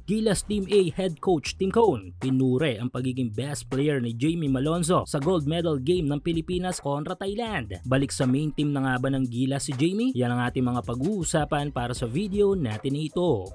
Gilas Team A head coach Tim Cone pinure ang pagiging best player ni Jamie Malonzo sa gold medal game ng Pilipinas kontra Thailand. Balik sa main team na nga ba ng Gilas si Jamie? Yan ang ating mga pag-uusapan para sa video natin ito.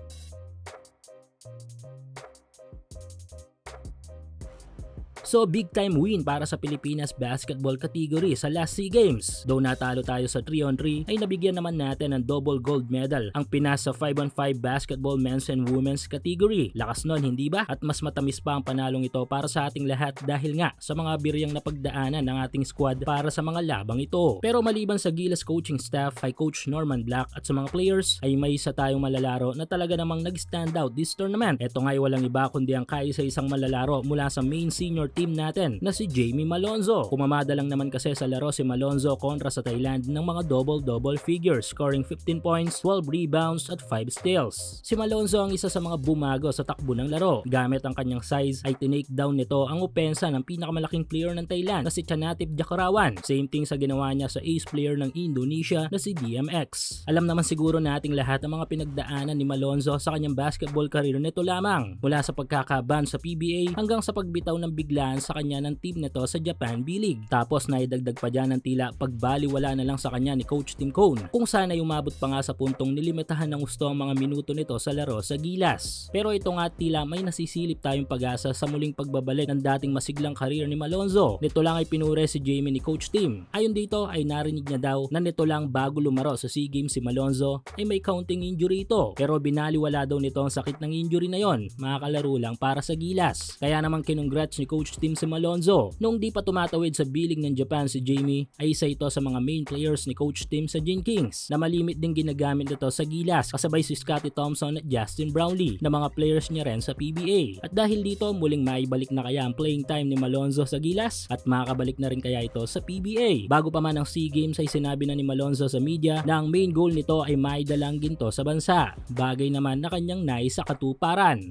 So big time win para sa Pilipinas basketball category sa last SEA Games. Though natalo tayo sa 3-on-3 ay nabigyan naman natin ng double gold medal ang Pinas sa 5-on-5 basketball men's and women's category. Lakas nun, hindi ba? At mas matamis pa ang panalong ito para sa ating lahat dahil nga sa mga biryang napagdaanan ng ating squad para sa mga labang ito. Pero maliban sa Gilas coaching staff kay Coach Norman Black at sa mga players ay may isa tayong malalaro na talaga namang nag-stand out this tournament. Ito nga'y walang iba kundi ang kaisa-isang malalaro mula sa main senior team natin na si Jamie Malonzo. Pumamada lang naman kasi sa laro si Malonzo kontra sa Thailand ng mga double-double figures, scoring 15 points, 12 rebounds at 5 steals. Si Malonzo ang isa sa mga bumago sa takbo ng laro. Gamit ang kanyang size ay tinake down nito ang opensa ng pinakamalaking player ng Thailand na si Chanatip Jakarawan. Same thing sa ginawa niya sa ace player ng Indonesia na si DMX. Alam naman siguro nating lahat ang mga pinagdaanan ni Malonzo sa kanyang basketball career nito lamang. Mula sa pagkakaban sa PBA hanggang sa pagbitaw ng biglaan sa kanya ng team nito sa Japan B-League. Tapos naidagdag pa dyan ng tila pagbaliwala na lang sa kanya ni Coach Tim Cone kung sana umabot pa nga sa puntong nilimitahan ng gusto ang mga minuto nito sa laro sa Gilas. Pero ito nga tila may nasisilip tayong pag-asa sa muling pagbabalik ng dating masiglang karir ni Malonzo. Nito lang ay pinure si Jamie ni Coach Tim. Ayon dito ay narinig niya daw na nito lang bago lumaro sa SEA Games si Malonzo ay may counting injury ito. Pero binaliwala daw nito ang sakit ng injury na yon. Makakalaro lang para sa Gilas. Kaya naman kinongrats ni Coach Tim si Malonzo. Noong di pa tumatawid sa billing ng Japan si Jamie ay isa ito sa mga main players ni Coach Tim sa Gin Kings na malimit din ginagamit ito sa Gilas kasabay si Scottie Thompson at Justin Brownlee na mga players niya rin sa PBA. At dahil dito muling maibalik na kaya ang playing time ni Malonzo sa Gilas at makakabalik na rin kaya ito sa PBA. Bago pa man ang SEA Games ay sinabi na ni Malonzo sa media na ang main goal nito ay maidalang ginto sa bansa. Bagay naman na kanyang nais sa katuparan.